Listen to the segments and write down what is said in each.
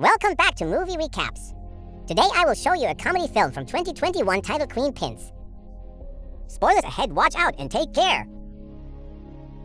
Welcome back to Movie Recaps. Today I will show you a comedy film from 2021 titled Queen Pins. Spoilers ahead, watch out and take care.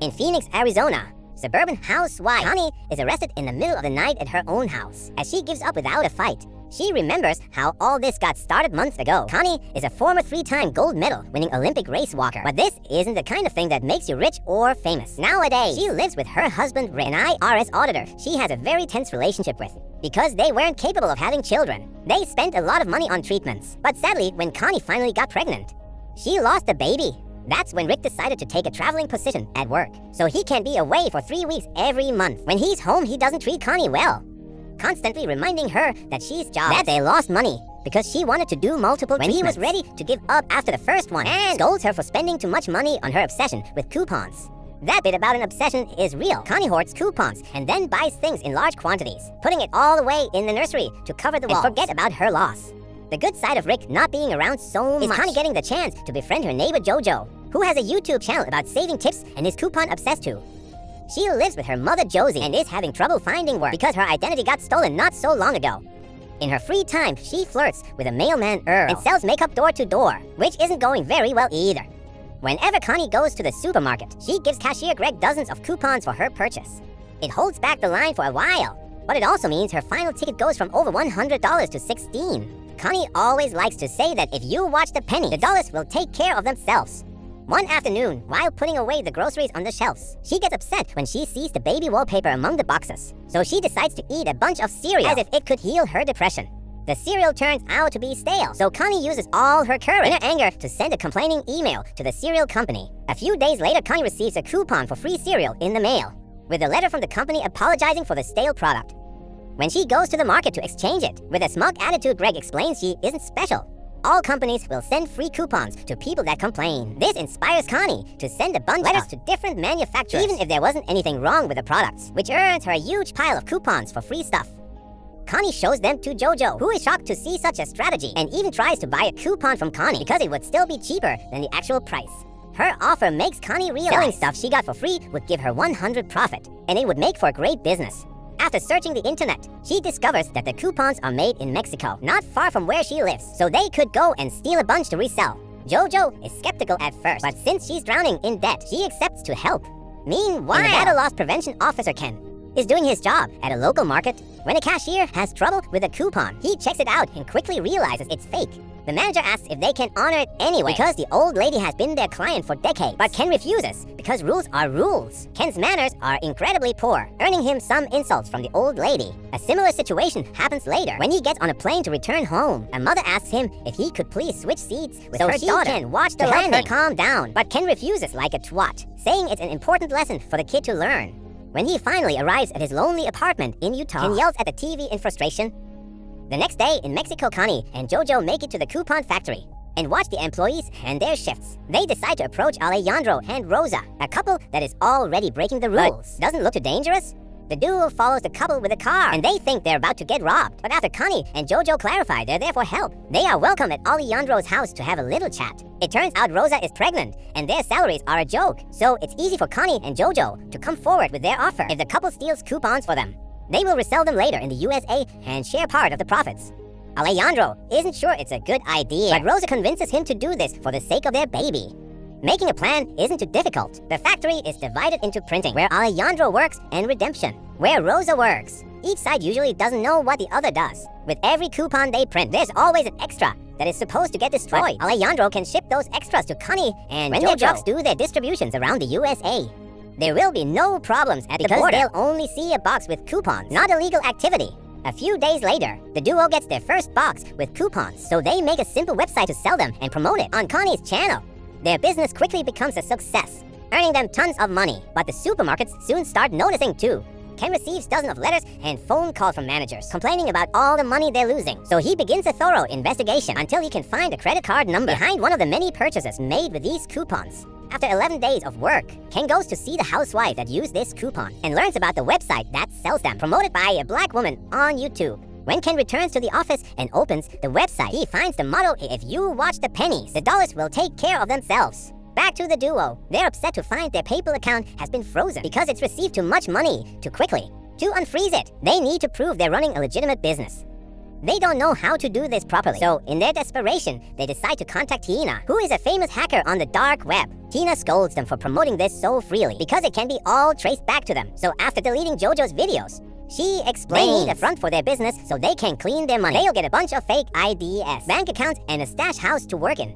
In Phoenix, Arizona, suburban housewife Connie is arrested in the middle of the night at her own house as she gives up without a fight. She remembers how all this got started months ago. Connie is a former 3-time gold medal winning Olympic race walker, but this isn't the kind of thing that makes you rich or famous. Nowadays, she lives with her husband Rick, an IRS auditor she has a very tense relationship with, because they weren't capable of having children. They spent a lot of money on treatments, but sadly, when Connie finally got pregnant, she lost the baby. That's when Rick decided to take a traveling position at work, so he can be away for 3 weeks every month. When he's home, he doesn't treat Connie well, constantly reminding her that she's jobless, that they lost money because she wanted to do multiple treatments. When he was ready to give up after the first one, and scolds her for spending too much money on her obsession with coupons. That bit about an obsession is real. Connie hoards coupons and then buys things in large quantities, putting it all away in the nursery to cover the walls and forget about her loss. The good side of Rick not being around so much is Connie getting the chance to befriend her neighbor Jojo, who has a YouTube channel about saving tips and is coupon obsessed too. She lives with her mother Josie and is having trouble finding work because her identity got stolen not so long ago. In her free time, she flirts with a mailman Earl and sells makeup door to door, which isn't going very well either. Whenever Connie goes to the supermarket, she gives cashier Greg dozens of coupons for her purchase. It holds back the line for a while, but it also means her final ticket goes from over $100 to $16. Connie always likes to say that if you watch the pennies, the dollars will take care of themselves. One afternoon, while putting away the groceries on the shelves, she gets upset when she sees the baby wallpaper among the boxes. So she decides to eat a bunch of cereal as if it could heal her depression. The cereal turns out to be stale, so Connie uses all her courage and her anger to send a complaining email to the cereal company. A few days later, Connie receives a coupon for free cereal in the mail, with a letter from the company apologizing for the stale product. When she goes to the market to exchange it, with a smug attitude, Greg explains she isn't special. All companies will send free coupons to people that complain. This inspires Connie to send a bunch of letters to different manufacturers, even if there wasn't anything wrong with the products, which earns her a huge pile of coupons for free stuff. Connie shows them to Jojo, who is shocked to see such a strategy and even tries to buy a coupon from Connie because it would still be cheaper than the actual price. Her offer makes Connie realize selling stuff she got for free would give her 100 profit, and it would make for a great business. After searching the internet, she discovers that the coupons are made in Mexico, not far from where she lives, so they could go and steal a bunch to resell. Jojo is skeptical at first, but since she's drowning in debt, she accepts to help. Meanwhile, the data loss prevention officer Ken is doing his job at a local market. When a cashier has trouble with a coupon, he checks it out and quickly realizes it's fake. The manager asks if they can honor it anyway because the old lady has been their client for decades. But Ken refuses because rules are rules. Ken's manners are incredibly poor, earning him some insults from the old lady. A similar situation happens later when he gets on a plane to return home. A mother asks him if he could please switch seats with her daughter so she can watch the landing. Help her calm down. But Ken refuses like a twat, saying it's an important lesson for the kid to learn. When he finally arrives at his lonely apartment in Utah, Ken yells at the TV in frustration. The next day in Mexico, Connie and Jojo make it to the coupon factory and watch the employees and their shifts. They decide to approach Alejandro and Rosa, a couple that is already breaking the rules. But doesn't look too dangerous? The duo follows the couple with a car, and they think they're about to get robbed. But after Connie and Jojo clarify they're there for help, they are welcome at Alejandro's house to have a little chat. It turns out Rosa is pregnant, and their salaries are a joke, so it's easy for Connie and Jojo to come forward with their offer if the couple steals coupons for them. They will resell them later in the USA and share part of the profits. Alejandro isn't sure it's a good idea, but Rosa convinces him to do this for the sake of their baby. Making a plan isn't too difficult. The factory is divided into printing, where Alejandro works, and redemption, where Rosa works. Each side usually doesn't know what the other does. With every coupon they print, there's always an extra that is supposed to get destroyed. But Alejandro can ship those extras to Connie and when their trucks do their distributions around the USA. There will be no problems at the border. They'll only see a box with coupons, not illegal activity. A few days later, the duo gets their first box with coupons, so they make a simple website to sell them and promote it on Connie's channel. Their business quickly becomes a success, earning them tons of money, but the supermarkets soon start noticing too. Ken receives dozens of letters and phone calls from managers complaining about all the money they're losing, so he begins a thorough investigation until he can find a credit card number behind one of the many purchases made with these coupons. After 11 days of work, Ken goes to see the housewife that used this coupon and learns about the website that sells them, promoted by a black woman on YouTube. When Ken returns to the office and opens the website, he finds the motto, "If you watch the pennies, the dollars will take care of themselves." Back to the duo. They're upset to find their PayPal account has been frozen because it's received too much money too quickly. To unfreeze it, they need to prove they're running a legitimate business. They don't know how to do this properly, so in their desperation, they decide to contact Tina, who is a famous hacker on the dark web. Tina scolds them for promoting this so freely because it can be all traced back to them. So after deleting JoJo's videos, she explains they need a front for their business so they can clean their money. They'll get a bunch of fake IDs, bank accounts, and a stash house to work in.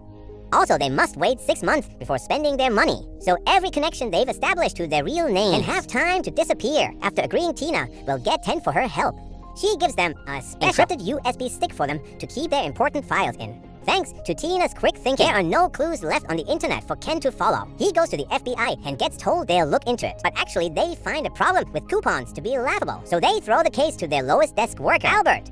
Also, they must wait 6 months before spending their money, so every connection they've established to their real name can have time to disappear. After agreeing, Tina will get 10 for her help. She gives them a special encrypted USB stick for them to keep their important files in. Thanks to Tina's quick thinking, there are no clues left on the internet for Ken to follow. He goes to the FBI and gets told they'll look into it. But actually, they find a problem with coupons to be laughable, so they throw the case to their lowest desk worker, Albert.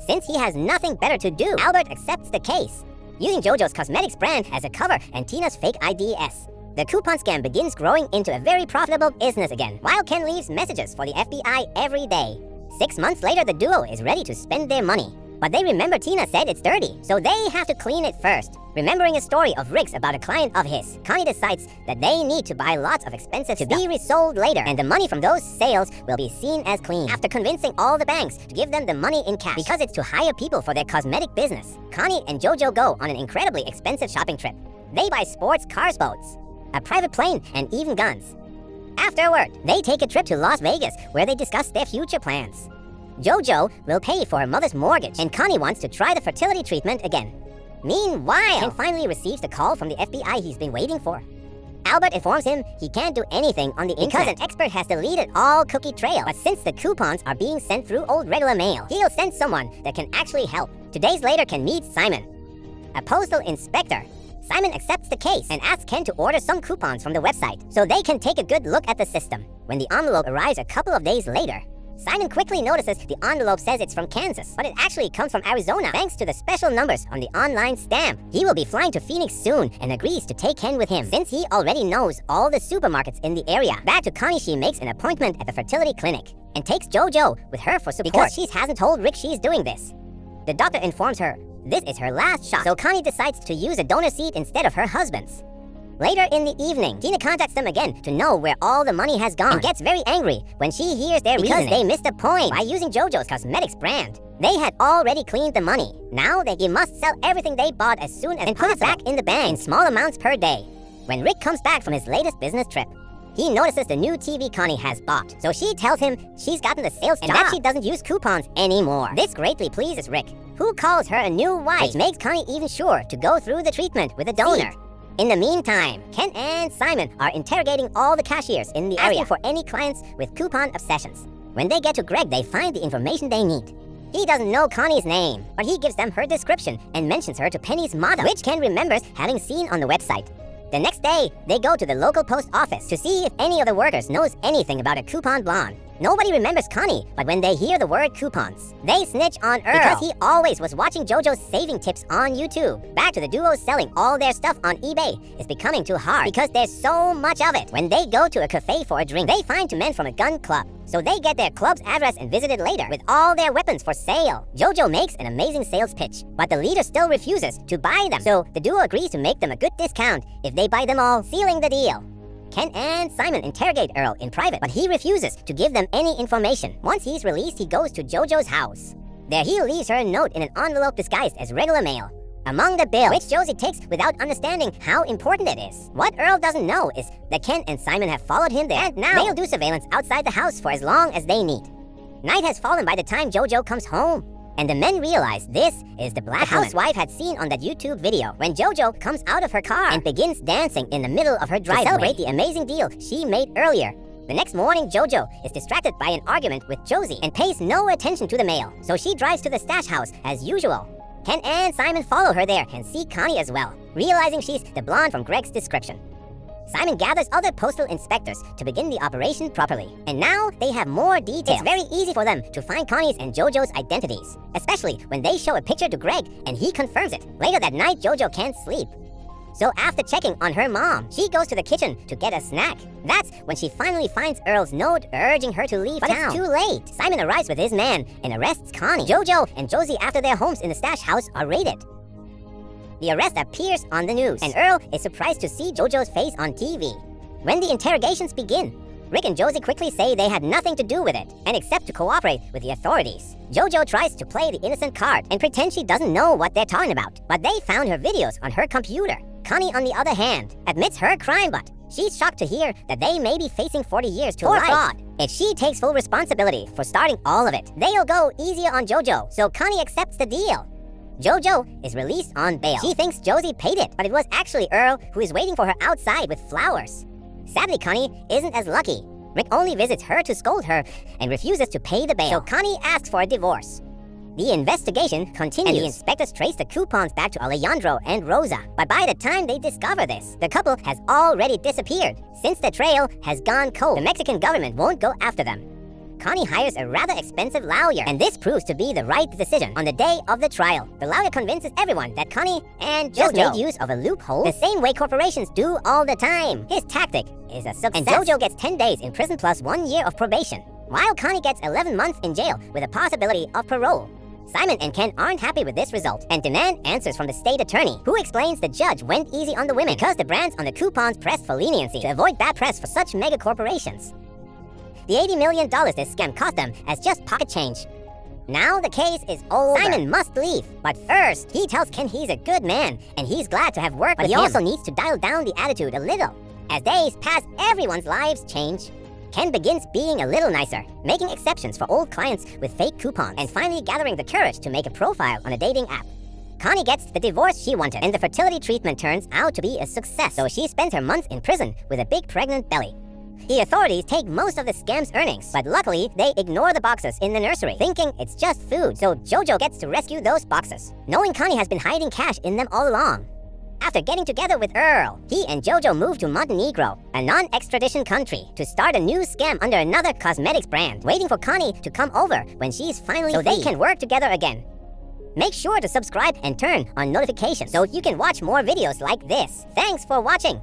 Since he has nothing better to do, Albert accepts the case, using JoJo's cosmetics brand as a cover and Tina's fake IDs. The coupon scam begins growing into a very profitable business again, while Ken leaves messages for the FBI every day. 6 months later, the duo is ready to spend their money. But they remember Tina said it's dirty, so they have to clean it first. Remembering a story of Rick's about a client of his, Connie decides that they need to buy lots of expensive stuff to be resold later, and the money from those sales will be seen as clean. After convincing all the banks to give them the money in cash because it's to hire people for their cosmetic business, Connie and JoJo go on an incredibly expensive shopping trip. They buy sports cars, boats, a private plane, and even guns. Afterward, they take a trip to Las Vegas where they discuss their future plans. JoJo will pay for her mother's mortgage, and Connie wants to try the fertility treatment again. Meanwhile, Ken finally receives the call from the FBI he's been waiting for. Albert informs him he can't do anything on the internet because an expert has deleted all cookie trail. But since the coupons are being sent through old regular mail, he'll send someone that can actually help. 2 days later, Ken meets Simon, a postal inspector. Simon accepts the case and asks Ken to order some coupons from the website so they can take a good look at the system. When the envelope arrives a couple of days later, Simon quickly notices the envelope says it's from Kansas, but it actually comes from Arizona thanks to the special numbers on the online stamp. He will be flying to Phoenix soon and agrees to take Ken with him since he already knows all the supermarkets in the area. Back to Connie, she makes an appointment at the fertility clinic and takes JoJo with her for support because she hasn't told Rick she's doing this. The doctor informs her this is her last shot, so Connie decides to use a donor seed instead of her husband's. Later in the evening, Tina contacts them again to know where all the money has gone and gets very angry when she hears their reasoning. They missed a point by using JoJo's cosmetics brand. They had already cleaned the money. Now they must sell everything they bought as soon as possible and put it back in the bank in small amounts per day. When Rick comes back from his latest business trip, he notices the new TV Connie has bought, so she tells him she's gotten the sales job and that she doesn't use coupons anymore. This greatly pleases Rick, who calls her a new wife, which makes Connie even sure to go through the treatment with a donor. In the meantime, Ken and Simon are interrogating all the cashiers in the area for any clients with coupon obsessions. When they get to Greg, they find the information they need. He doesn't know Connie's name, but he gives them her description and mentions her to Penny's motto, which Ken remembers having seen on the website. The next day, they go to the local post office to see if any of the workers knows anything about a coupon blonde. Nobody remembers Connie, but when they hear the word coupons, they snitch on Earl because he always was watching JoJo's saving tips on YouTube. Back to the duo selling all their stuff on eBay is becoming too hard because there's so much of it. When they go to a cafe for a drink, they find 2 men from a gun club. So they get their club's address and visit it later with all their weapons for sale. JoJo makes an amazing sales pitch, but the leader still refuses to buy them. So the duo agrees to make them a good discount if they buy them all, sealing the deal. Ken and Simon interrogate Earl in private, but he refuses to give them any information. Once he's released, he goes to JoJo's house. There he leaves her a note in an envelope disguised as regular mail. Among the bills, which Josie takes without understanding how important it is. What Earl doesn't know is that Ken and Simon have followed him there, and now they'll do surveillance outside the house for as long as they need. Night has fallen by the time JoJo comes home, and the men realize this is the black housewife had seen on that YouTube video when JoJo comes out of her car and begins dancing in the middle of her driveway to celebrate the amazing deal she made earlier. The next morning, JoJo is distracted by an argument with Josie and pays no attention to the mail, so she drives to the stash house as usual. Ken and Simon follow her there and see Connie as well, realizing she's the blonde from Greg's description. Simon gathers other postal inspectors to begin the operation properly, and now they have more details. It's very easy for them to find Connie's and JoJo's identities, especially when they show a picture to Greg and he confirms it. Later that night, JoJo can't sleep. So after checking on her mom, she goes to the kitchen to get a snack. That's when she finally finds Earl's note urging her to leave town. But it's too late. Simon arrives with his man and arrests Connie. JoJo and Josie, after their homes in the stash house, are raided. The arrest appears on the news, and Earl is surprised to see JoJo's face on TV. When the interrogations begin, Rick and Josie quickly say they had nothing to do with it and accept to cooperate with the authorities. JoJo tries to play the innocent card and pretend she doesn't know what they're talking about, but they found her videos on her computer. Connie, on the other hand, admits her crime, but she's shocked to hear that they may be facing 40 years to life for fraud. If she takes full responsibility for starting all of it, they'll go easier on JoJo, so Connie accepts the deal. JoJo is released on bail. She thinks Josie paid it, but it was actually Earl who is waiting for her outside with flowers. Sadly, Connie isn't as lucky. Rick only visits her to scold her and refuses to pay the bail, so Connie asks for a divorce. The investigation continues, and the inspectors trace the coupons back to Alejandro and Rosa. But by the time they discover this, the couple has already disappeared. Since the trail has gone cold, the Mexican government won't go after them. Connie hires a rather expensive lawyer, and this proves to be the right decision. On the day of the trial, the lawyer convinces everyone that Connie and JoJo made use of a loophole the same way corporations do all the time. His tactic is a success, and JoJo gets 10 days in prison plus 1 year of probation, while Connie gets 11 months in jail with a possibility of parole. Simon and Ken aren't happy with this result and demand answers from the state attorney, who explains the judge went easy on the women because the brands on the coupons pressed for leniency to avoid bad press for such mega corporations. The $80 million this scam cost them as just pocket change. Now the case is over. Simon must leave, but first, he tells Ken he's a good man and he's glad to have worked with him. But he also needs to dial down the attitude a little. As days pass, everyone's lives change. Ken begins being a little nicer, making exceptions for old clients with fake coupons, and finally gathering the courage to make a profile on a dating app. Connie gets the divorce she wanted, and the fertility treatment turns out to be a success, so she spends her months in prison with a big pregnant belly. The authorities take most of the scam's earnings, but luckily they ignore the boxes in the nursery, thinking it's just food, so JoJo gets to rescue those boxes, knowing Connie has been hiding cash in them all along. After getting together with Earl, he and JoJo move to Montenegro, a non-extradition country, to start a new scam under another cosmetics brand, waiting for Connie to come over when she's finally free, so they can work together again. Make sure to subscribe and turn on notifications so you can watch more videos like this. Thanks for watching!